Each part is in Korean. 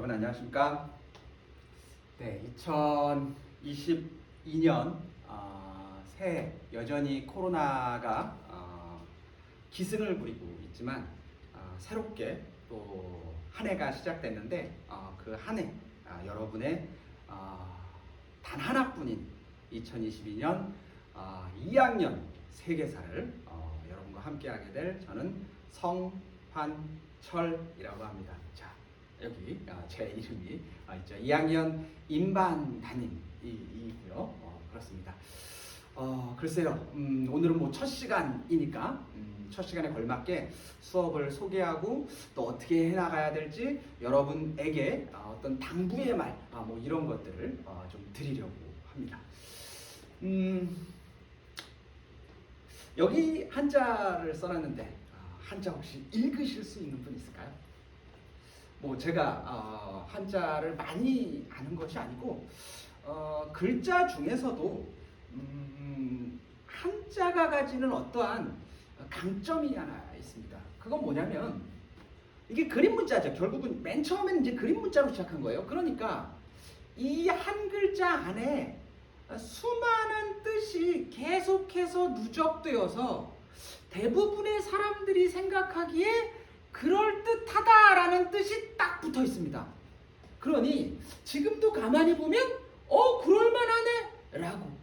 여러분 안녕하십니까? 네, 2022년 새해 여전히 코로나가 기승을 부리고 있지만 새롭게 또 한 해가 시작됐는데 그 한 해 여러분의 단 하나뿐인 2022년 2학년 세계사를 여러분과 함께하게 될 저는 성환철이라고 합니다. 자, 여기 제 이름이 있죠. 2학년 임반 담임이고요. 그렇습니다. 글쎄요. 오늘은 뭐 첫 시간이니까 첫 시간에 걸맞게 수업을 소개하고 또 어떻게 해나가야 될지 여러분에게 어떤 당부의 말, 뭐 이런 것들을 좀 드리려고 합니다. 여기 한자를 써놨는데 한자 혹시 읽으실 수 있는 분 있을까요? 뭐 제가 한자를 많이 아는 것이 아니고 글자 중에서도 한자가 가지는 어떠한 강점이 하나 있습니다. 그건 뭐냐면 이게 그림 문자죠. 결국은 맨 처음에는 이제 그림 문자로 시작한 거예요. 그러니까 이 한 글자 안에 수많은 뜻이 계속해서 누적되어서 대부분의 사람들이 생각하기에 그럴듯하다라는 뜻이 딱 붙어 있습니다. 그러니 지금도 가만히 보면 그럴만하네 라고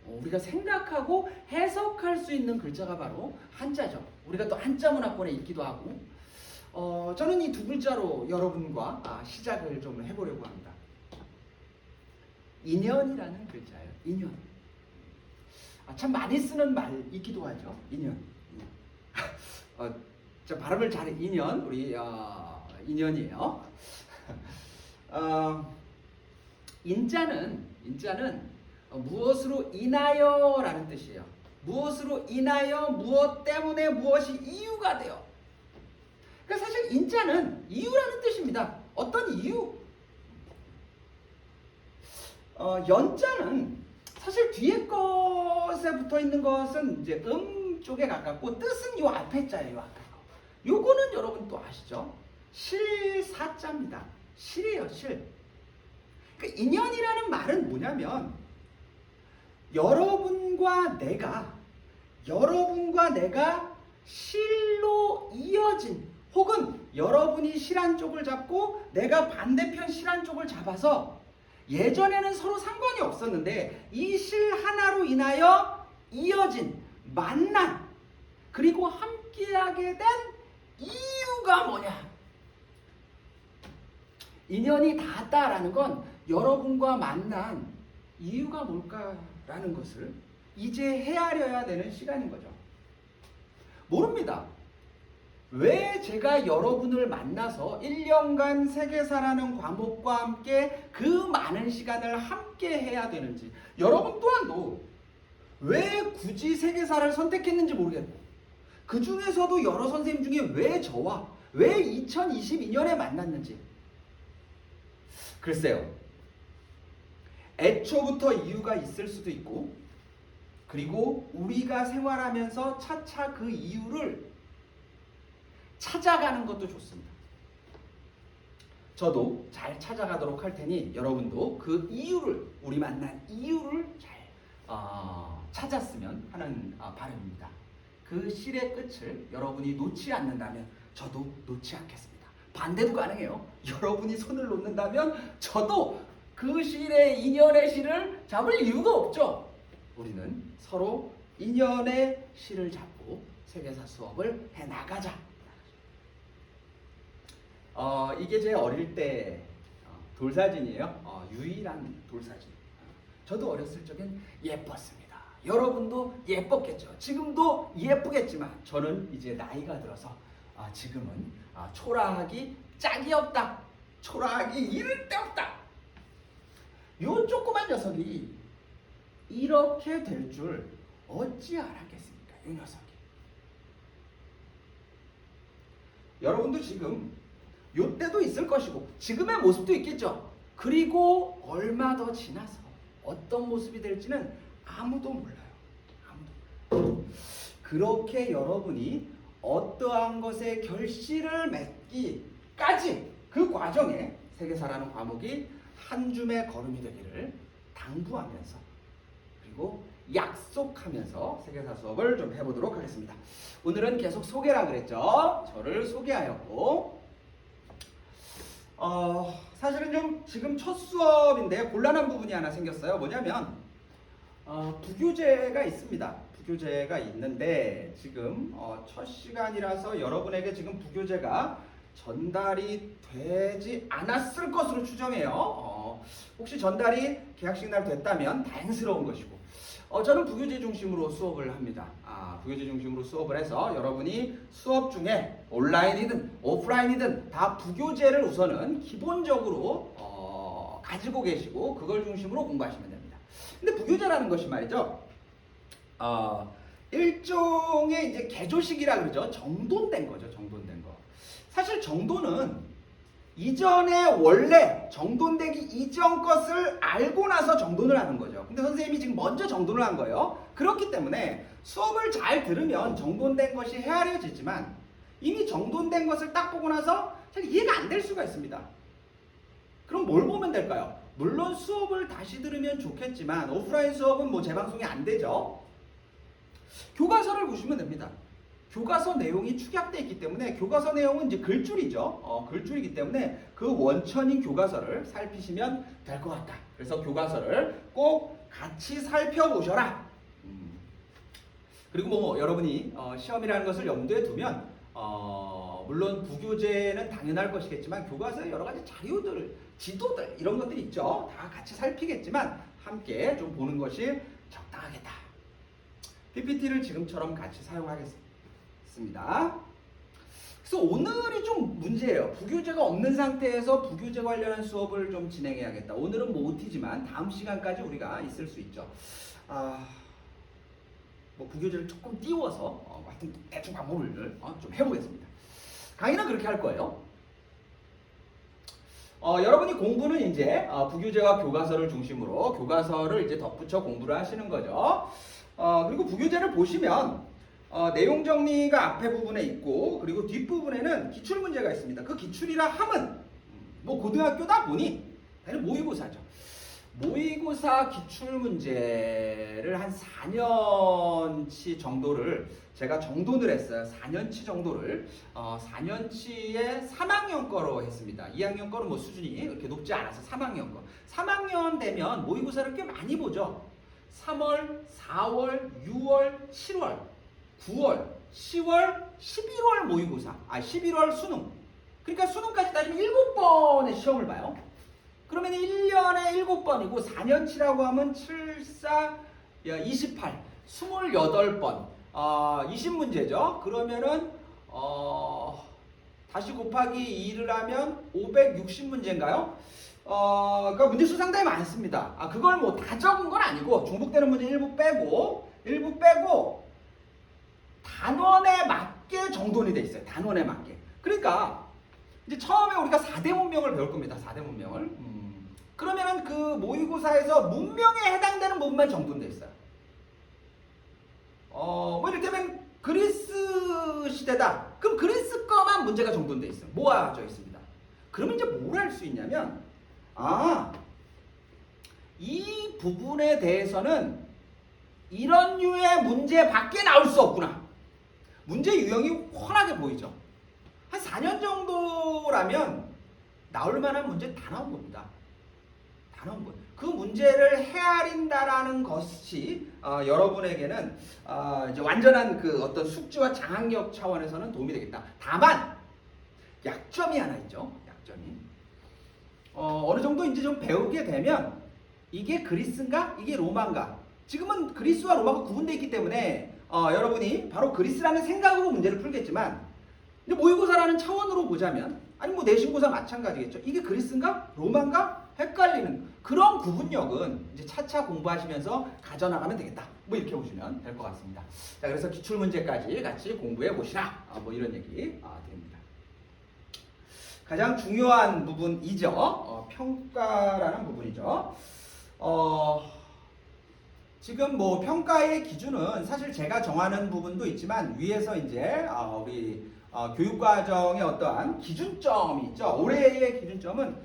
우리가 생각하고 해석할 수 있는 글자가 바로 한자죠. 우리가 또 한자 문화권에 있기도 하고 저는 이 두 글자로 여러분과 시작을 좀 해보려고 합니다. 인연이라는 글자예요. 인연. 참 많이 쓰는 말이기도 하죠. 인연. 자, 발음을 잘해. 인연. 우리 인연이에요. 인자는 무엇으로 인하여 라는 뜻이에요. 무엇으로 인하여 무엇 때문에 무엇이 이유가 돼요. 그러니까 사실 인자는 이유라는 뜻입니다. 어떤 이유? 연자는 사실 뒤에 것에 붙어 있는 것은 이제 쪽에 가깝고 뜻은 요 앞에 자예요. 요 앞에 거. 요거는 여러분 또 아시죠? 실사자입니다. 실이에요. 실. 그러니까 인연이라는 말은 뭐냐면 여러분과 내가 실로 이어진 혹은 여러분이 실 한쪽을 잡고 내가 반대편 실 한쪽을 잡아서 예전에는 서로 상관이 없었는데 이 실 하나로 인하여 이어진 만남 그리고 함께하게 된 이유가 뭐냐? 인연이 닿았다라는 건 여러분과 만난 이유가 뭘까라는 것을 이제 헤아려야 되는 시간인 거죠. 모릅니다. 왜 제가 여러분을 만나서 1년간 세계사라는 과목과 함께 그 많은 시간을 함께 해야 되는지 여러분 또한도 왜 굳이 세계사를 선택했는지 모르겠고 그 중에서도 여러 선생님 중에 왜 저와 왜 2022년에 만났는지 글쎄요. 애초부터 이유가 있을 수도 있고 그리고 우리가 생활하면서 차차 그 이유를 찾아가는 것도 좋습니다. 저도 잘 찾아가도록 할 테니 여러분도 그 이유를 우리 만난 이유를 잘 찾았으면 하는 바람입니다. 그 실의 끝을 여러분이 놓지 않는다면 저도 놓지 않겠습니다. 반대도 가능해요. 여러분이 손을 놓는다면 저도 그 실의 인연의 실을 잡을 이유가 없죠. 우리는 서로 인연의 실을 잡고 세계사 수업을 해나가자. 이게 제 어릴 때 돌사진이에요. 유일한 돌사진. 저도 어렸을 적엔 예뻤습니다. 여러분도 예뻤겠죠. 지금도 예쁘겠지만 저는 이제 나이가 들어서 지금은 초라하기 짝이 없다. 초라하기 이를 데 없다. 요 조그만 녀석이 이렇게 될 줄 어찌 알았겠습니까? 이 녀석이. 여러분도 지금 요때도 있을 것이고 지금의 모습도 있겠죠. 그리고 얼마 더 지나서 어떤 모습이 될지는 아무도 몰라요. 아무도. 그렇게 여러분이 어떠한 것에 결실을 맺기까지 그 과정에 세계사라는 과목이 한 줌의 걸음이 되기를 당부하면서 그리고 약속하면서 세계사 수업을 좀 해보도록 하겠습니다. 오늘은 계속 소개라 그랬죠. 저를 소개하였고 사실은 좀 지금 첫 수업인데 곤란한 부분이 하나 생겼어요. 뭐냐면 부교재가 있습니다. 부교재가 있는데 지금 첫 시간이라서 여러분에게 지금 부교재가 전달이 되지 않았을 것으로 추정해요. 혹시 전달이 계약식 날 됐다면 다행스러운 것이고 저는 부교재 중심으로 수업을 합니다. 부교재 중심으로 수업을 해서 여러분이 수업 중에 온라인이든 오프라인이든 다 부교재를 우선은 기본적으로 가지고 계시고 그걸 중심으로 공부하시면 됩니다. 근데 부교재라는 것이 말이죠. 일종의 이제 개조식이라 그러죠. 정돈된 거죠. 정돈된 거. 사실 정돈은 이전에 원래 정돈되기 이전 것을 알고 나서 정돈을 하는 거죠. 근데 선생님이 지금 먼저 정돈을 한 거예요. 그렇기 때문에 수업을 잘 들으면 정돈된 것이 헤아려지지만 이미 정돈된 것을 딱 보고 나서 잘 이해가 안 될 수가 있습니다. 그럼 뭘 보면 될까요? 물론 수업을 다시 들으면 좋겠지만 오프라인 수업은 뭐 재방송이 안 되죠. 교과서를 보시면 됩니다. 교과서 내용이 축약되어 있기 때문에 교과서 내용은 이제 글줄이죠. 글줄이기 때문에 그 원천인 교과서를 살피시면 될 것 같다. 그래서 교과서를 꼭 같이 살펴보셔라. 그리고 뭐 여러분이 시험이라는 것을 염두에 두면 물론 부교재는 당연할 것이겠지만 교과서에 여러 가지 자료들, 지도들 이런 것들이 있죠. 다 같이 살피겠지만 함께 좀 보는 것이 적당하겠다. PPT를 지금처럼 같이 사용하겠습니다. 그래서 오늘이 좀 문제예요. 부교재가 없는 상태에서 부교재 관련한 수업을 좀 진행해야겠다. 오늘은 뭐 OT지만 다음 시간까지 우리가 있을 수 있죠. 뭐 부교재를 조금 띄워서 하여튼 대충 방법을 좀 해보겠습니다. 강의는 그렇게 할 거예요. 여러분이 공부는 이제 부교재와 교과서를 중심으로 교과서를 이제 덧붙여 공부를 하시는 거죠. 그리고 부교재를 보시면 내용 정리가 앞에 부분에 있고 그리고 뒷부분에는 기출 문제가 있습니다. 그 기출이라 함은 뭐 고등학교다 보니 당연히 모의고사죠. 모의고사 기출 문제를 한 4년치 정도를 제가 정돈을 했어요. 4년치 정도를 4년치에 3학년 거로 했습니다. 2학년 거는 뭐 수준이 그렇게 높지 않아서 3학년 거. 3학년 되면 모의고사를 꽤 많이 보죠. 3월, 4월, 6월, 7월 9월, 10월, 11월 모의고사, 11월 수능. 그러니까 수능까지 따지면 7번의 시험을 봐요. 그러면 1년에 7번이고 4년치라고 하면 7, 4, 28, 28번, 20문제죠. 그러면은 다시 곱하기 2를 하면 560문제인가요? 그러니까 문제수 상당히 많습니다. 그걸 뭐 다 적은 건 아니고 중복되는 문제 일부 빼고 단원에 맞게 정돈이 돼 있어요. 단원에 맞게. 그러니까 이제 처음에 우리가 4대 문명을 배울 겁니다. 4대 문명을. 그러면은 그 모의고사에서 문명에 해당되는 부분만 정돈돼 있어요. 뭐 이를테면 그리스 시대다. 그럼 그리스 거만 문제가 정돈돼 있어요. 모아져 있습니다. 그러면 이제 뭘 할 수 있냐면 이 부분에 대해서는 이런 류의 문제 밖에 나올 수 없구나. 문제 유형이 훤하게 보이죠. 한 4년 정도라면 나올 만한 문제 다 나온 겁니다. 다 나온 거예요. 그 문제를 헤아린다라는 것이 여러분에게는 이제 완전한 그 어떤 숙지와 장악력 차원에서는 도움이 되겠다. 다만 약점이 하나 있죠. 약점이 어느 정도 이제 좀 배우게 되면 이게 그리스인가? 이게 로마인가? 지금은 그리스와 로마가 구분되어 있기 때문에 여러분이 바로 그리스라는 생각으로 문제를 풀겠지만 근데 모의고사라는 차원으로 보자면 아니 뭐 내신고사 마찬가지겠죠. 이게 그리스인가? 로마인가? 헷갈리는 그런 구분력은 이제 차차 공부하시면서 가져나가면 되겠다. 뭐 이렇게 보시면 될 것 같습니다. 자, 그래서 기출문제까지 같이 공부해 보시라. 뭐 이런 얘기 드립니다. 가장 중요한 부분이죠. 평가라는 부분이죠. 지금 뭐 평가의 기준은 사실 제가 정하는 부분도 있지만 위에서 이제 우리 교육과정의 어떠한 기준점이 있죠. 올해의 기준점은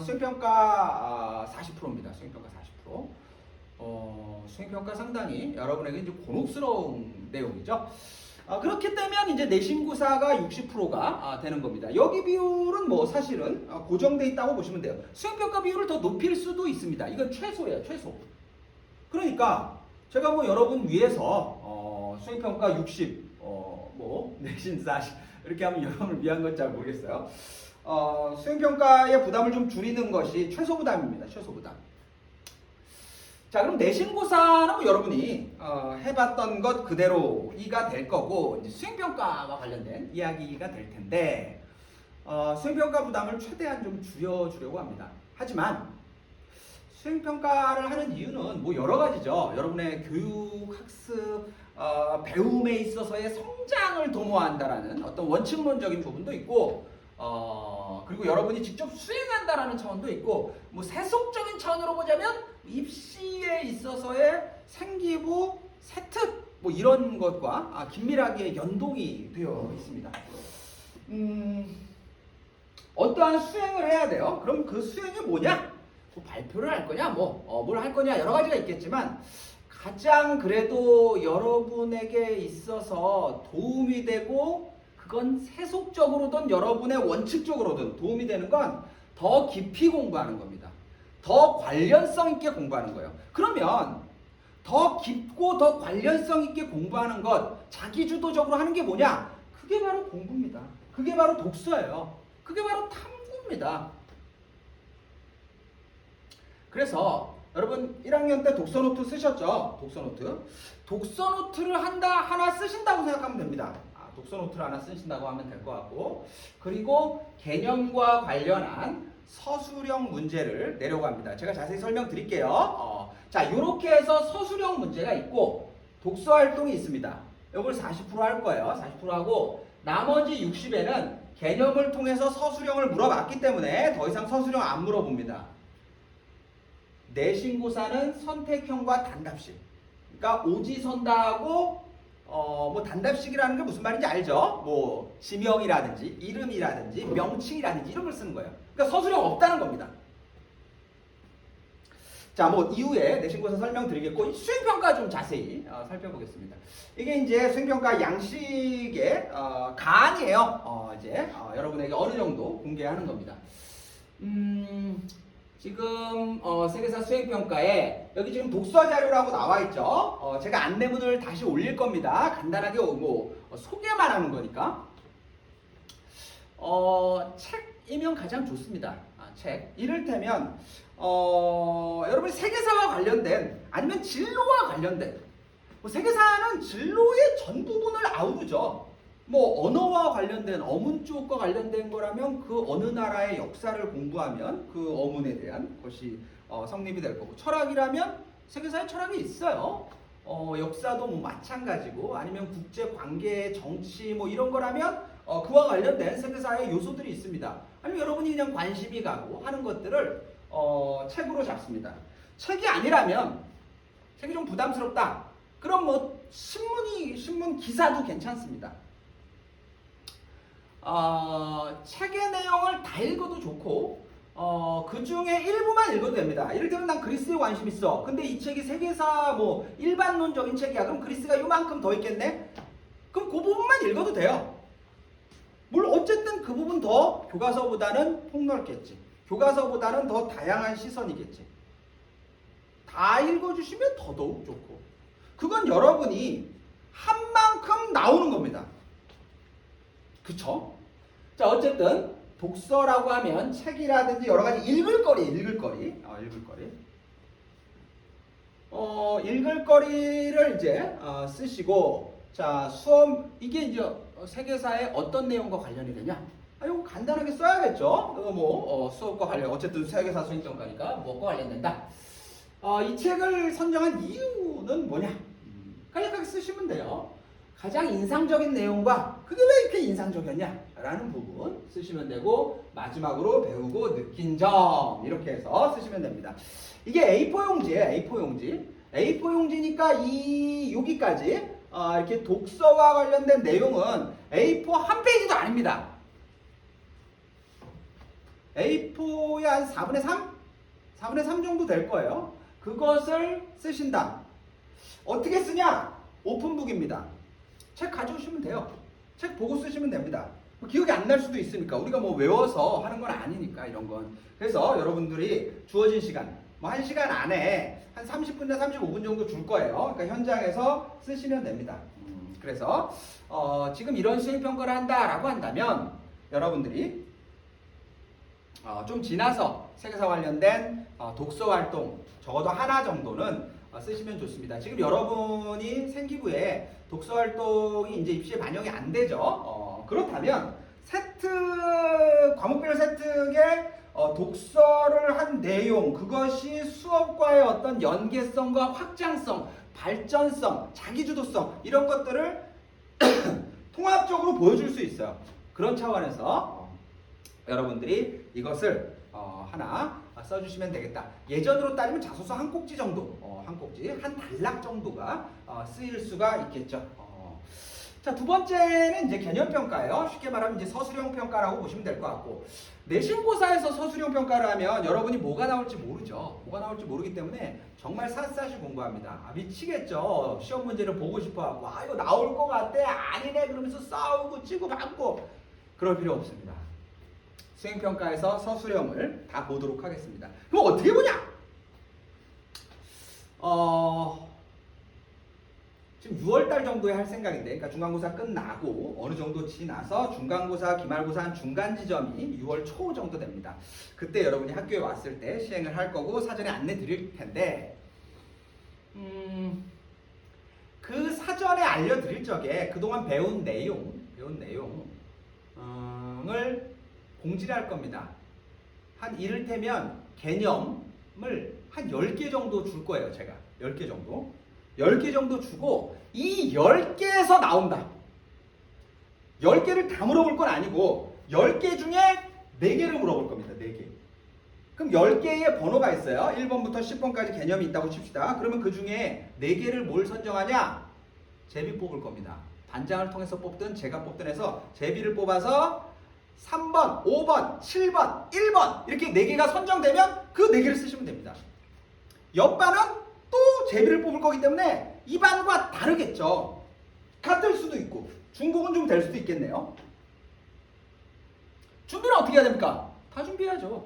수행평가 40%입니다. 수행평가 40%. 수행평가 상당히 여러분에게 이제 곤혹스러운 내용이죠. 그렇게 되면 이제 내신고사가 60%가 되는 겁니다. 여기 비율은 뭐 사실은 고정돼 있다고 보시면 돼요. 수행평가 비율을 더 높일 수도 있습니다. 이건 최소예요, 최소. 그러니까 제가 뭐 여러분 위해서 수행평가 60, 뭐 내신 40 이렇게 하면 여러분을 위한 건 잘 모르겠어요. 수행평가의 부담을 좀 줄이는 것이 최소 부담입니다. 최소 부담. 자, 그럼 내신고사는 뭐 여러분이 해봤던 것 그대로가 될 거고 이제 수행평가와 관련된 이야기가 될 텐데 수행평가 부담을 최대한 좀 줄여주려고 합니다. 하지만 수행평가를 하는 이유는 뭐 여러 가지죠. 여러분의 교육, 학습, 배움에 있어서의 성장을 도모한다라는 어떤 원칙론적인 부분도 있고 그리고 여러분이 직접 수행한다라는 차원도 있고 뭐 세속적인 차원으로 보자면 입시에 있어서의 생기부, 세특 뭐 이런 것과 긴밀하게 연동이 되어 있습니다. 어떠한 수행을 해야 돼요? 그럼 그 수행이 뭐냐? 뭐 발표를 할 거냐? 뭘 할 거냐? 여러 가지가 있겠지만 가장 그래도 여러분에게 있어서 도움이 되고 그건 세속적으로든 여러분의 원칙적으로든 도움이 되는 건 더 깊이 공부하는 겁니다. 더 관련성 있게 공부하는 거예요. 그러면 더 깊고 더 관련성 있게 공부하는 것, 자기주도적으로 하는 게 뭐냐? 그게 바로 공부입니다. 그게 바로 독서예요. 그게 바로 탐구입니다. 그래서 여러분 1학년 때 독서노트 쓰셨죠? 독서노트. 독서노트를 하나 쓰신다고 생각하면 됩니다. 독서노트를 하나 쓰신다고 하면 될 것 같고 그리고 개념과 관련한 서술형 문제를 내려고 합니다. 제가 자세히 설명드릴게요. 자, 이렇게 해서 서술형 문제가 있고 독서 활동이 있습니다. 이걸 40% 할 거예요. 40% 하고 나머지 60에는 개념을 통해서 서술형을 물어봤기 때문에 더 이상 서술형 안 물어봅니다. 내신고사는 선택형과 단답식. 그러니까 오지선다하고 뭐 단답식이라는 게 무슨 말인지 알죠? 뭐 지명이라든지 이름이라든지 명칭이라든지 이런 걸 쓰는 거예요. 그러니까 서술형 없다는 겁니다. 자, 뭐 이후에 내신고사 설명드리겠고 수행평가 좀 자세히 살펴보겠습니다. 이게 이제 수행평가 양식의 가안이에요. 이제 여러분에게 어느 정도 공개하는 겁니다. 지금 세계사 수행평가에 여기 지금 독서 자료라고 나와 있죠. 제가 안내문을 다시 올릴 겁니다. 간단하게 뭐 소개만 하는 거니까. 책이면 가장 좋습니다. 책. 이를테면 여러분 세계사와 관련된 아니면 진로와 관련된 뭐 세계사는 진로의 전 부분을 아우르죠. 뭐 언어와 관련된 어문 쪽과 관련된 거라면 그 어느 나라의 역사를 공부하면 그 어문에 대한 것이 성립이 될 거고 철학이라면 세계사에 철학이 있어요. 역사도 뭐 마찬가지고 아니면 국제 관계, 정치 뭐 이런 거라면 그와 관련된 세계사의 요소들이 있습니다. 아니면 여러분이 그냥 관심이 가고 하는 것들을 책으로 잡습니다. 책이 아니라면 책이 좀 부담스럽다. 그럼 뭐 신문 기사도 괜찮습니다. 책의 내용을 다 읽어도 좋고 그 중에 일부만 읽어도 됩니다. 이를테면 난 그리스에 관심 있어. 근데 이 책이 세계사 뭐 일반론적인 책이야. 그럼 그리스가 요만큼 더 있겠네? 그럼 그 부분만 읽어도 돼요. 물론 어쨌든 그 부분 더 교과서보다는 폭넓겠지. 교과서보다는 더 다양한 시선이겠지. 다 읽어주시면 더더욱 좋고 그건 여러분이 한 만큼 나오는 겁니다. 그쵸? 자, 어쨌든 독서라고 하면 책이라든지 여러 가지 읽을 거리를 이제 쓰시고 자, 수업 이게 이제 세계사의 어떤 내용과 관련이 되냐? 이거 간단하게 써야겠죠? 뭐 수업과 관련 어쨌든 세계사 수행평가니까 뭐과 관련된다. 이 책을 선정한 이유는 뭐냐? 간략하게 쓰시면 돼요. 가장 인상적인 내용과 그게 왜 이렇게 인상적이었냐? 라는 부분 쓰시면 되고 마지막으로 배우고 느낀 점 이렇게 해서 쓰시면 됩니다. 이게 A4 용지예요. A4 용지니까 여기까지 이렇게 독서와 관련된 내용은 A4 한 페이지도 아닙니다. A4의 한 4분의 3? 4분의 3 정도 될 거예요. 그것을 쓰신다. 어떻게 쓰냐? 오픈북입니다. 책 가져오시면 돼요. 책 보고 쓰시면 됩니다. 기억이 안 날 수도 있으니까 우리가 뭐 외워서 하는 건 아니니까 이런 건. 그래서 여러분들이 주어진 시간 뭐 1시간 안에 한 30분이나 35분 정도 줄 거예요. 그러니까 현장에서 쓰시면 됩니다. 그래서 지금 이런 수행평가를 한다라고 한다면 여러분들이 좀 지나서 세계사 관련된 독서활동 적어도 하나 정도는 쓰시면 좋습니다. 지금 여러분이 생기부에 독서활동이 이제 입시에 반영이 안 되죠. 그렇다면 과목별 세특의 독서를 한 내용, 그것이 수업과의 어떤 연계성과 확장성, 발전성, 자기주도성 이런 것들을 통합적으로 보여줄 수 있어요. 그런 차원에서 여러분들이 이것을 하나 써주시면 되겠다. 예전으로 따지면 자소서 한 꼭지 정도, 한 단락 정도가 쓰일 수가 있겠죠. 자, 두 번째는 이제 개념평가예요. 쉽게 말하면 이제 서술형 평가라고 보시면 될 것 같고, 내신고사에서 서술형 평가를 하면 여러분이 뭐가 나올지 모르죠. 뭐가 나올지 모르기 때문에 정말 샅샅이 공부합니다. 미치겠죠. 시험 문제를 보고 싶어하고 이거 나올 것 같아, 아니네 그러면서 싸우고 치고 받고 그럴 필요 없습니다. 수행평가에서 서술형을 다 보도록 하겠습니다. 그럼 어떻게 보냐? 지금 6월달 정도에 할 생각인데, 그러니까 중간고사 끝나고 어느 정도 지나서 중간고사, 기말고사 한 중간 지점이 6월 초 정도 됩니다. 그때 여러분이 학교에 왔을 때 시행을 할 거고 사전에 안내 드릴 텐데, 그 사전에 알려드릴 적에 그동안 배운 내용을 공지를 할 겁니다. 한 이를테면 개념을 한 10개 정도 줄 거예요. 제가 10개 정도. 10개 정도 주고 이 10개에서 나온다. 10개를 다 물어볼 건 아니고 10개 중에 4개를 물어볼 겁니다. 4개. 그럼 10개의 번호가 있어요. 1번부터 10번까지 개념이 있다고 칩시다. 그러면 그 중에 4개를 뭘 선정하냐? 제비 뽑을 겁니다. 반장을 통해서 뽑든 제가 뽑든 해서 제비를 뽑아서 3번, 5번, 7번, 1번 이렇게 4개가 선정되면 그 4개를 쓰시면 됩니다. 옆반은 또 제비를 뽑을 거기 때문에 이 반과 다르겠죠. 같을 수도 있고 중복은 좀 될 수도 있겠네요. 준비는 어떻게 해야 됩니까? 다 준비해야죠.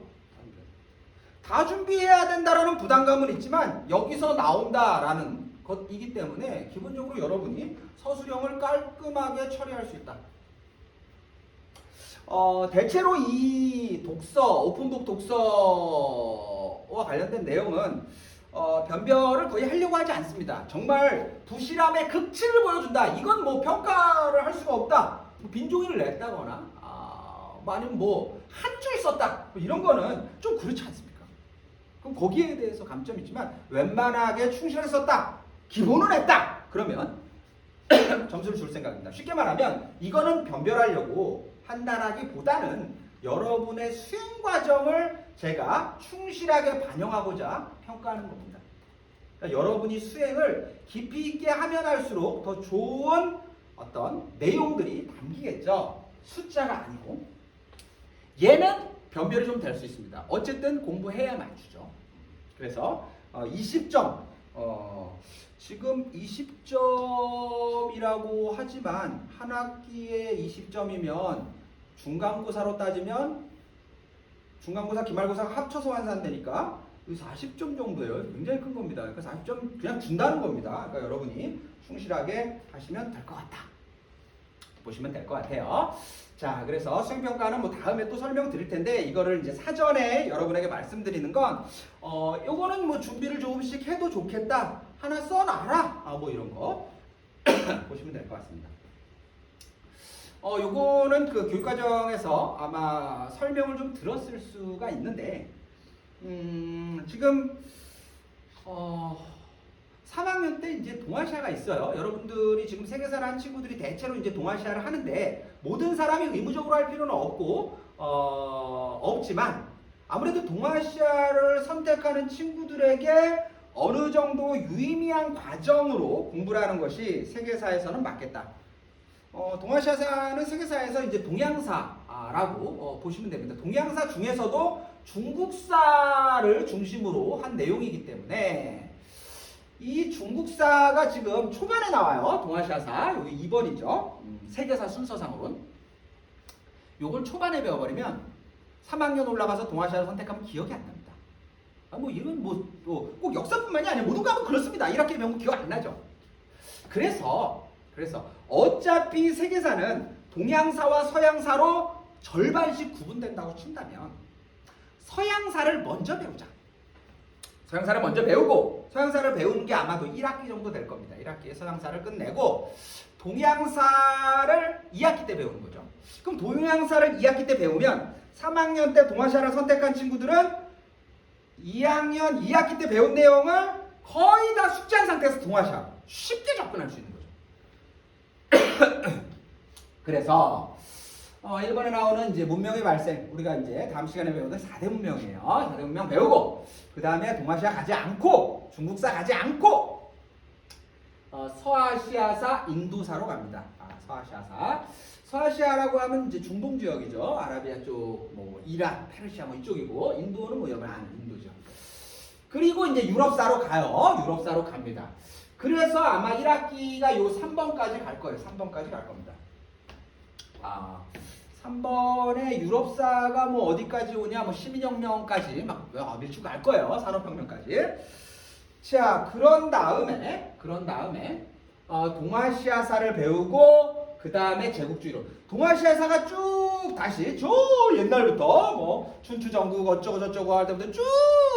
다 준비해야 된다라는 부담감은 있지만 여기서 나온다라는 것이기 때문에 기본적으로 여러분이 서술형을 깔끔하게 처리할 수 있다. 대체로 이 독서, 오픈북 독서와 관련된 내용은 변별을 거의 하려고 하지 않습니다. 정말 부실함의 극치를 보여준다. 이건 뭐 평가를 할 수가 없다. 빈종이를 냈다거나 아니면 뭐 한 줄 썼다. 이런 거는 좀 그렇지 않습니까? 그럼 거기에 대해서 감점이 있지만 웬만하게 충실하게 썼다. 기본은 했다. 그러면 점수를 줄 생각입니다. 쉽게 말하면 이거는 변별하려고 한다라기보다는 여러분의 수행 과정을 제가 충실하게 반영하고자 평가하는 겁니다. 그러니까 여러분이 수행을 깊이 있게 하면 할수록 더 좋은 어떤 내용들이 담기겠죠. 숫자가 아니고. 얘는 변별이 좀 될 수 있습니다. 어쨌든 공부해야만 주죠. 그래서 20점, 지금 20점이라고 하지만 한 학기에 20점이면 중간고사로 따지면 중간고사, 기말고사가 합쳐서 완산되니까 40점 정도예요. 굉장히 큰 겁니다. 그러니까 40점 그냥 준다는 겁니다. 그러니까 여러분이 충실하게 하시면 될 것 같다. 보시면 될 것 같아요. 자, 그래서 수행평가는 뭐 다음에 또 설명드릴 텐데 이거를 이제 사전에 여러분에게 말씀드리는 건 요거는 뭐 준비를 조금씩 해도 좋겠다. 하나 써놔라. 뭐 이런 거 보시면 될 것 같습니다. 요거는 그 교육과정에서 아마 설명을 좀 들었을 수가 있는데 지금 3학년 때 이제 동아시아가 있어요. 여러분들이 지금 세계사를 한 친구들이 대체로 이제 동아시아를 하는데 모든 사람이 의무적으로 할 필요는 없고 없지만 아무래도 동아시아를 선택하는 친구들에게 어느 정도 유의미한 과정으로 공부를 하는 것이 세계사에서는 맞겠다. 동아시아사는 세계사에서 이제 동양사 라고 보시면 됩니다. 동양사 중에서도 중국사를 중심으로 한 내용이기 때문에 이 중국사가 지금 초반에 나와요. 동아시아사 여기 2번이죠. 세계사 순서상으로는 요걸 초반에 배워버리면 3학년 올라가서 동아시아를 선택하면 기억이 안 납니다. 뭐 이건 꼭 역사뿐만이 아니라 모든 과목은 그렇습니다. 1학기 배운 거 기억 안 나죠. 그래서 어차피 세계사는 동양사와 서양사로 절반씩 구분된다고 친다면 서양사를 먼저 배우자. 서양사를 먼저 배우고 서양사를 배우는 게 아마도 1학기 정도 될 겁니다. 1학기에 서양사를 끝내고 동양사를 2학기 때 배우는 거죠. 그럼 동양사를 2학기 때 배우면 3학년 때 동아시아를 선택한 친구들은 2학년 2학기 때 배운 내용을 거의 다 숙지한 상태에서 동아시아 쉽게 접근할 수 있는 거죠. 그래서 1번에 나오는 이제 문명의 발생, 우리가 이제 다음 시간에 배우는 4대 문명이에요. 4대 문명 배우고 그 다음에 동아시아 가지 않고 중국사 가지 않고 서아시아사, 인도사로 갑니다. 서아시아라고 하면 이제 중동 지역이죠. 아라비아 쪽, 뭐 이란, 페르시아 뭐 이쪽이고 인도는 뭐 여러분 아는 인도죠. 그리고 이제 유럽사로 가요. 유럽사로 갑니다. 그래서 아마 1학기가 요 3번까지 갈 거예요. 3번까지 갈 겁니다. 3번에 유럽사가 뭐 어디까지 오냐, 뭐 시민혁명까지 막 밀쭉 갈 거예요. 산업혁명까지. 자, 그런 다음에 동아시아사를 배우고 그 다음에 제국주의로 동아시아사가 쭉 다시 쭉 옛날부터 뭐 춘추전국 어쩌고 저쩌고 할 때부터 쭉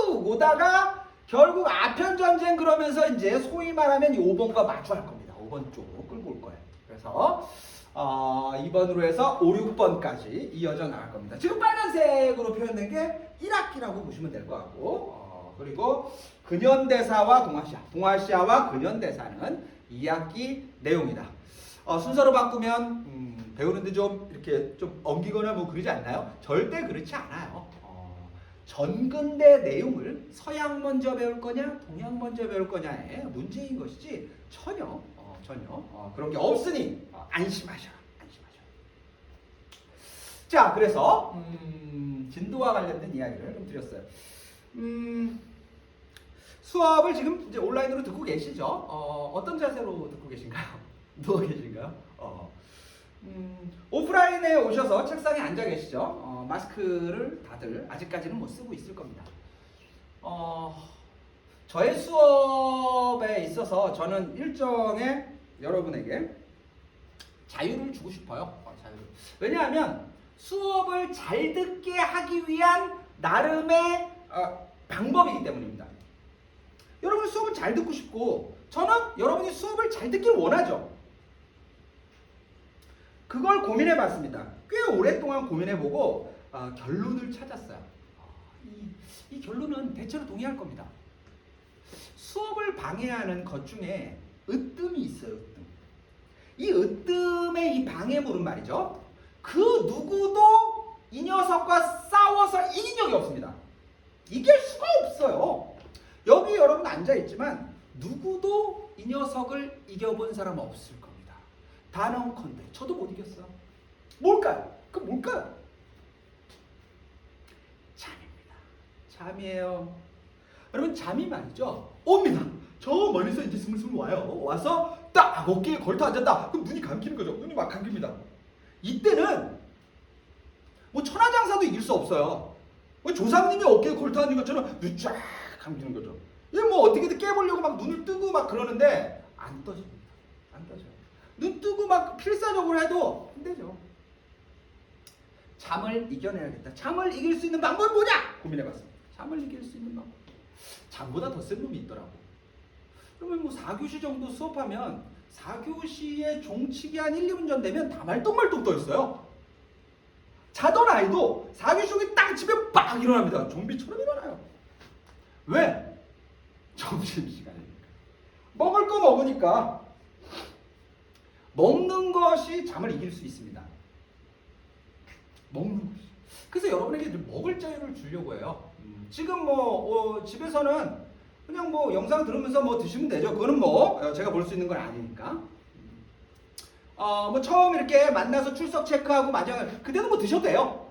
오다가 결국 아편전쟁 그러면서 이제 소위 말하면 5번과 마주할 겁니다. 5번 쪽으로 끌고 올 거예요. 그래서 2번으로 해서 5, 6번까지 이어져 나갈 겁니다. 지금 빨간색으로 표현된 게 1학기라고 보시면 될 것 같고 그리고 근현대사와 동아시아와 근현대사는 2학기 내용이다. 순서로 바꾸면 배우는데 좀 이렇게 좀 엉기거나 뭐 그러지 않나요? 절대 그렇지 않아요. 전근대 내용을 서양 먼저 배울 거냐 동양 먼저 배울 거냐의 문제인 것이지 전혀 그런 게 없으니 안심하셔라. 자, 그래서 진도와 관련된 이야기를 좀 드렸어요. 수업을 지금 이제 온라인으로 듣고 계시죠? 어떤 자세로 듣고 계신가요? 누워 계신가요? 오프라인에 오셔서 책상에 앉아 계시죠? 마스크를 다들 아직까지는 못 쓰고 있을 겁니다. 저의 수업에 있어서 저는 일정의 여러분에게 자유를 주고 싶어요. 자유를. 왜냐하면 수업을 잘 듣게 하기 위한 나름의 방법이기 때문입니다. 여러분 수업을 잘 듣고 싶고 저는 여러분이 수업을 잘 듣길 원하죠. 그걸 고민해 봤습니다. 꽤 오랫동안 고민해 보고 결론을 찾았어요. 이 결론은 대체로 동의할 겁니다. 수업을 방해하는 것 중에 으뜸이 있어요. 으뜸. 이 으뜸의 이 방해물은 말이죠. 그 누구도 이 녀석과 싸워서 이긴 적이 없습니다. 이길 수가 없어요. 여기 여러분 앉아있지만 누구도 이 녀석을 이겨본 사람 없을 겁니다. 단언컨대 저도 못 이겼어요. 뭘까요? 그 뭘까요? 잠입니다. 잠이에요. 여러분 잠이 말이죠. 옵니다. 저 멀리서 이제 스물스물 와요. 와서 딱 어깨에 걸터 앉았다. 그럼 눈이 감기는 거죠. 눈이 막 감깁니다. 이때는 뭐 천하장사도 이길 수 없어요. 뭐 조상님이 어깨에 걸터 앉은 것처럼 눈 쫙 감기는 거죠. 이게 뭐 어떻게든 깨보려고 막 눈을 뜨고 막 그러는데 안 떠집니다. 안 떠져요. 눈 뜨고 막 필사적으로 해도 안 되죠. 잠을 이겨내야겠다. 잠을 이길 수 있는 방법은 뭐냐? 고민해봤습니다. 잠을 이길 수 있는 방법. 잠보다 더 센 놈이 있더라고. 그러면 뭐 4교시 정도 수업하면 4교시에 종치기 한 1, 2분 전 되면 다 말똥말똥 떠 있어요. 자던 아이도 4교시 오기 딱 집에 빡 일어납니다. 좀비처럼 일어나요. 왜? 점심시간이니까. 먹을 거 먹으니까. 먹는 것이 잠을 이길 수 있습니다. 먹는 것이. 그래서 여러분에게 먹을 자유를 주려고 해요. 지금 뭐 집에서는 그냥 뭐 영상 들으면서 뭐 드시면 되죠. 그거는 뭐 제가 볼 수 있는 건 아니니까. 뭐 처음 이렇게 만나서 출석 체크하고 마장을 그때는 뭐 드셔도 돼요.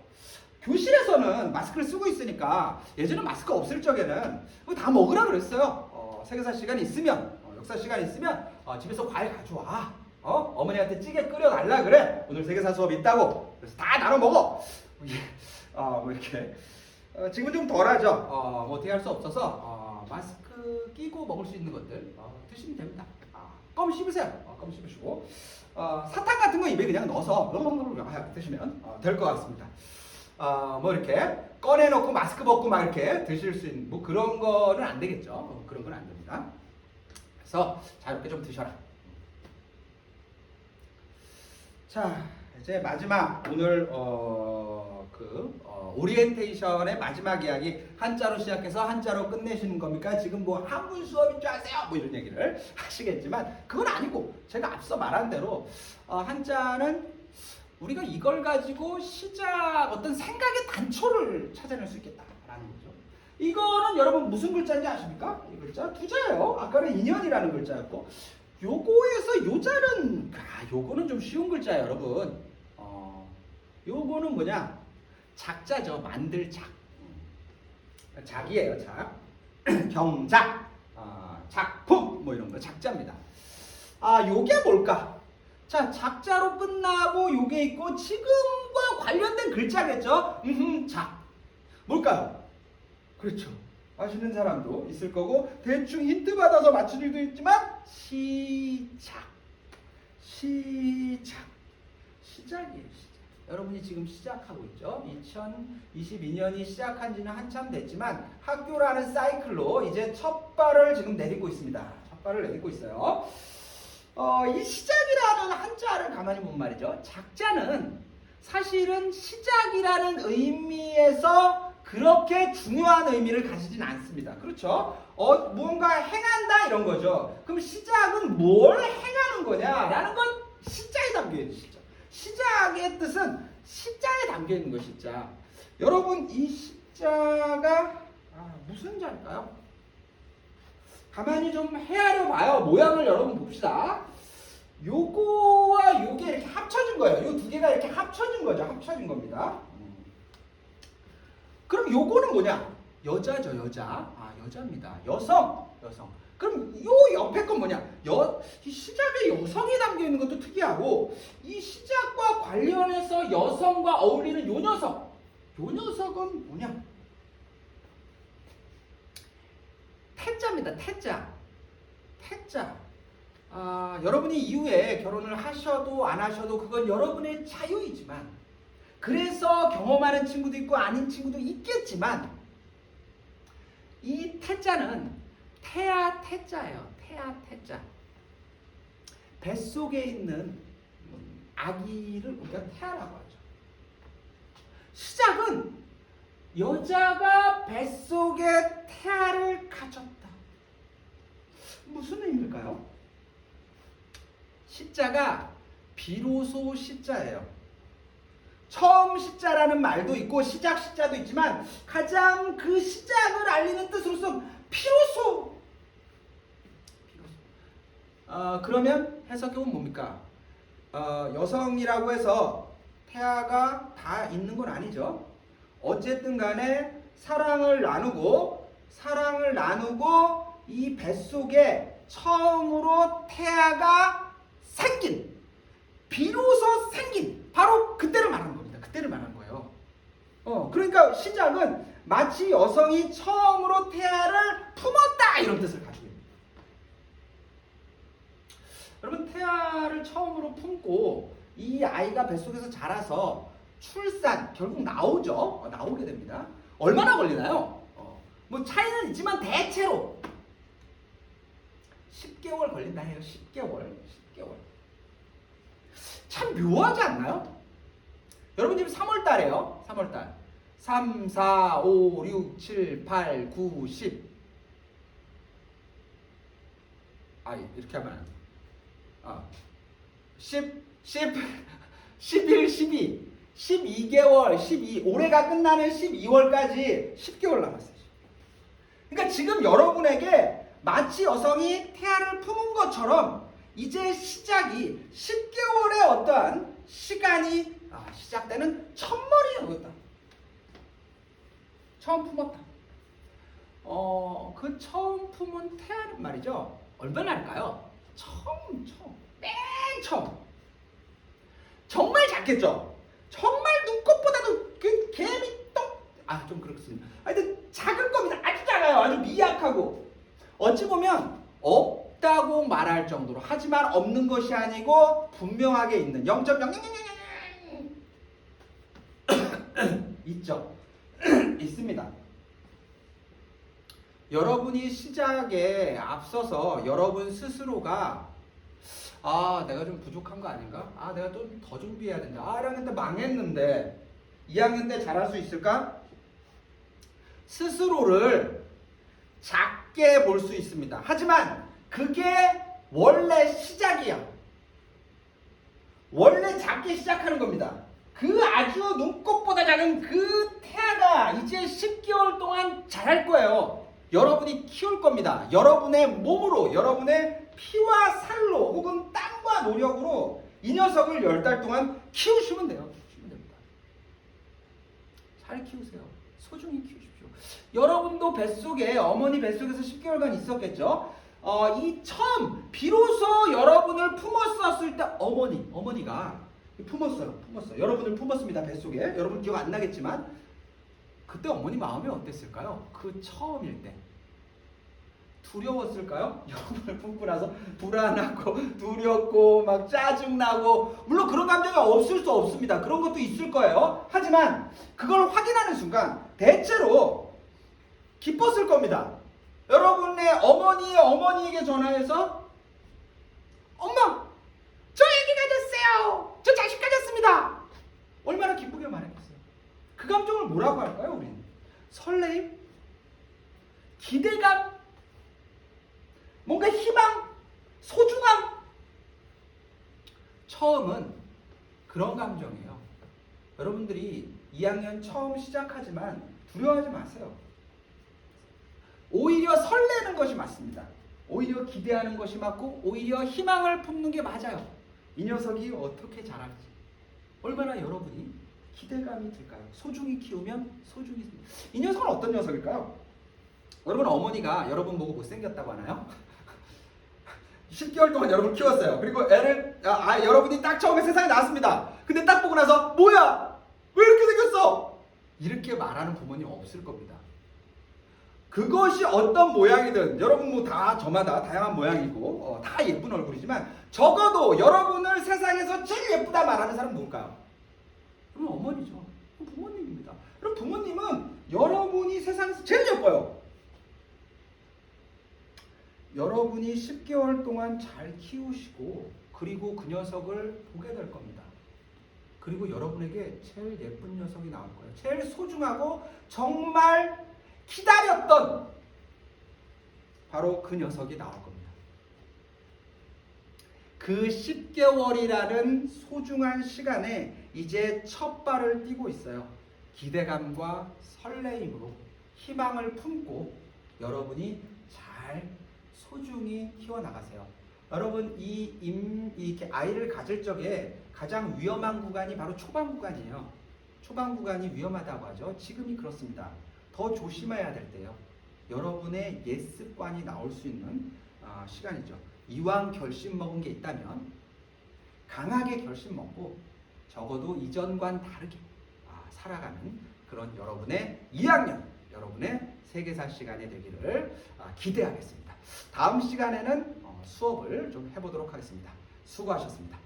교실에서는 마스크를 쓰고 있으니까 예전에 마스크 없을 적에는 다 먹으라 그랬어요. 세계사 시간이 있으면 역사 시간이 있으면 집에서 과일 가져와. 어머니한테 찌개 끓여달라 그래. 오늘 세계사 수업 있다고. 그래서 다 나눠 먹어. 뭐 이렇게 지금은 좀 덜하죠. 뭐 어떻게 할 수 없어서 마스크 끼고 먹을 수 있는 것들 드시면 됩니다. 껌 씹으세요. 껌 씹으시고 사탕 같은 거 입에 그냥 넣어서 드시면 될 것 같습니다. 뭐 이렇게 꺼내놓고 마스크 벗고 막 이렇게 드실 수 있는 뭐 그런 거는 안 되겠죠. 그런 건 안 됩니다. 그래서 자유롭게 좀 드셔라. 자, 이제 마지막 오늘 오리엔테이션의 마지막 이야기 한자로 시작해서 한자로 끝내시는 겁니까? 지금 뭐 한문 수업인 줄 아세요? 뭐 이런 얘기를 하시겠지만 그건 아니고 제가 앞서 말한 대로 한자는 우리가 이걸 가지고 어떤 생각의 단초를 찾아낼 수 있겠다라는 거죠. 이거는 여러분 무슨 글자인지 아십니까? 이 글자 두자예요. 아까는 인연이라는 글자였고 요거에서 요자는 요거는 좀 쉬운 글자예요, 여러분. 요거는 뭐냐? 작자죠. 만들 작. 작이에요, 작. 경작, 작품 뭐 이런 거 작자입니다. 요게 뭘까? 자, 작자로 끝나고 요게 있고 지금과 관련된 글자겠죠? 작. 뭘까요? 그렇죠. 아시는 사람도 있을 거고 대충 힌트 받아서 맞춘 일도 있지만 시작. 시작이에요. 시작. 여러분이 지금 시작하고 있죠. 2022년이 시작한 지는 한참 됐지만 학교라는 사이클로 이제 첫 발을 지금 내딛고 있습니다. 첫 발을 내딛고 있어요. 이 시작이라는 한자를 가만히 보면 말이죠. 작자는 사실은 시작이라는 의미에서 그렇게 중요한 의미를 가지진 않습니다. 그렇죠? 무언가 행한다 이런 거죠. 그럼 시작은 뭘 행하는 거냐라는 건 시자에 담겨 있는 시죠. 시작의 뜻은 시자에 담겨 있는 거 시자. 여러분 이 시자가 무슨 자일까요? 가만히 좀 헤아려 봐요. 모양을 여러분 봅시다. 요거와 요게 이렇게 합쳐진 거예요. 요 두 개가 이렇게 합쳐진 거죠. 합쳐진 겁니다. 그럼 요거는 뭐냐? 여자죠, 여자. 여자입니다. 여성. 그럼 요 옆에 건 뭐냐? 이 시작에 여성이 담겨 있는 것도 특이하고 이 시작과 관련해서 여성과 어울리는 요 녀석. 요 녀석은 뭐냐? 태자입니다. 태자. 여러분이 이후에 결혼을 하셔도 안 하셔도 그건 여러분의 자유이지만 그래서 경험하는 친구도 있고 아닌 친구도 있겠지만 이 태자는 태자예요. 태자. 뱃속에 있는 아기를 우리가 태아라고 하죠. 시작은 여자가 뱃속에 태아를 가졌다. 무슨 의미일까요? 시자가 비로소 시자예요. 처음 시자라는 말도 있고 시작 시자도 있지만 가장 그 시작을 알리는 뜻으로서 비로소. 그러면 해석해보면 뭡니까? 여성이라고 해서 태아가 다 있는 건 아니죠. 어쨌든 간에 사랑을 나누고 이 뱃속에 처음으로 태아가 비로소 생긴 바로 그때를 말하는 겁니다. 그때를 말하는 거예요. 그러니까 시작은 마치 여성이 처음으로 태아를 품었다 이런 뜻을 가지고 있습니다. 여러분 태아를 처음으로 품고 이 아이가 뱃속에서 자라서 출산 결국 나오죠. 나오게 됩니다. 얼마나 걸리나요? 뭐 차이는 있지만 대체로 10개월 걸린다 해요. 10개월. 참 묘하지 않나요? 여러분 지금 3월달이에요. 3월달. 3, 4, 5, 6, 7, 8, 9, 10. 이렇게 하면 10, 11, 12. 12개월, 올해가 끝나는 12월까지 10개월 남았어요. 그러니까 지금 여러분에게 마치 여성이 태아를 품은 것처럼 이제 시작이 10개월의 어떠한 시간이 시작되는 첫머리였다. 처음 품었다. 그 처음 품은 태아는 말이죠. 얼마나 할까요? 맨 처음. 정말 작겠죠? 정말 눈꽃보다도 그 개미 좀 그렇습니다. 하여튼 작을 겁니다. 아주 작아요. 아주 미약하고. 어찌 보면 없다고 말할 정도로, 하지만 없는 것이 아니고 분명하게 있는 0.0000 있죠. 있습니다. 여러분이 시작에 앞서서 여러분 스스로가 내가 좀 부족한 거 아닌가? 내가 좀 더 준비해야 된다. 1학년 때 망했는데 2학년 때 잘할 수 있을까? 스스로를 작게 볼 수 있습니다. 하지만 그게 원래 시작이야. 원래 작게 시작하는 겁니다. 그 아주 눈꽃보다 작은 그 태아가 이제 10개월 동안 자랄 거예요. 여러분이 키울 겁니다. 여러분의 몸으로, 여러분의 피와 살로 혹은 땀과 노력으로 이 녀석을 10달 동안 키우시면 돼요. 키우시면 됩니다. 잘 키우세요. 소중히 키우십시오. 여러분도 뱃속에, 어머니 뱃속에서 10개월간 있었겠죠. 이 처음 비로소 여러분을 품었었을 때 어머니가 품었어요. 여러분을 품었습니다. 뱃속에. 여러분 기억 안 나겠지만 그때 어머니 마음이 어땠을까요? 그 처음일 때. 두려웠을까요? 여러분을 품고 나서 불안하고 두렵고 막 짜증나고, 물론 그런 감정이 없을 수 없습니다. 그런 것도 있을 거예요. 하지만 그걸 확인하는 순간 대체로 기뻤을 겁니다. 여러분의 어머니에게 전화해서 엄마! 저 애기 가졌어요! 저 자식 가졌습니다! 얼마나 기쁘게 말했겠어요. 그 감정을 뭐라고 할까요, 우리는? 설레임? 기대감? 뭔가 희망? 소중함? 처음은 그런 감정이에요. 여러분들이 2학년 처음 시작하지만 두려워하지 마세요. 오히려 설레는 것이 맞습니다. 오히려 기대하는 것이 맞고, 오히려 희망을 품는 게 맞아요. 이 녀석이 어떻게 자랄지, 얼마나 여러분이 기대감이 들까요? 소중히 키우면 소중히. 이 녀석은 어떤 녀석일까요? 여러분, 어머니가 여러분 보고 못생겼다고 하나요? 10개월 동안 여러분 키웠어요. 그리고 애를 여러분이 딱 처음에 세상에 나왔습니다. 근데 딱 보고 나서 뭐야? 왜 이렇게 생겼어? 이렇게 말하는 부모님 없을 겁니다. 그것이 어떤 모양이든, 여러분 뭐 다 저마다 다양한 모양이고 다 예쁜 얼굴이지만, 적어도 여러분을 세상에서 제일 예쁘다 말하는 사람은 누굴까요? 그럼 어머니죠. 부모님입니다. 그럼 부모님은 여러분이 세상에서 제일 예뻐요. 여러분이 10개월 동안 잘 키우시고, 그리고 그 녀석을 보게 될 겁니다. 그리고 여러분에게 제일 예쁜 녀석이 나올 거예요. 제일 소중하고 정말 기다렸던 바로 그 녀석이 나올 겁니다. 그 10개월이라는 소중한 시간에 이제 첫 발을 띄고 있어요. 기대감과 설레임으로 희망을 품고 여러분이 잘 소중히 키워나가세요. 여러분, 이렇게 아이를 가질 적에 가장 위험한 구간이 바로 초반 구간이에요. 초반 구간이 위험하다고 하죠. 지금이 그렇습니다. 더 조심해야 될 때요. 여러분의 옛 습관이 나올 수 있는 시간이죠. 이왕 결심 먹은 게 있다면 강하게 결심 먹고, 적어도 이전과는 다르게 살아가는 그런 여러분의 2학년, 여러분의 세계사 시간이 되기를 기대하겠습니다. 다음 시간에는 수업을 좀 해보도록 하겠습니다. 수고하셨습니다.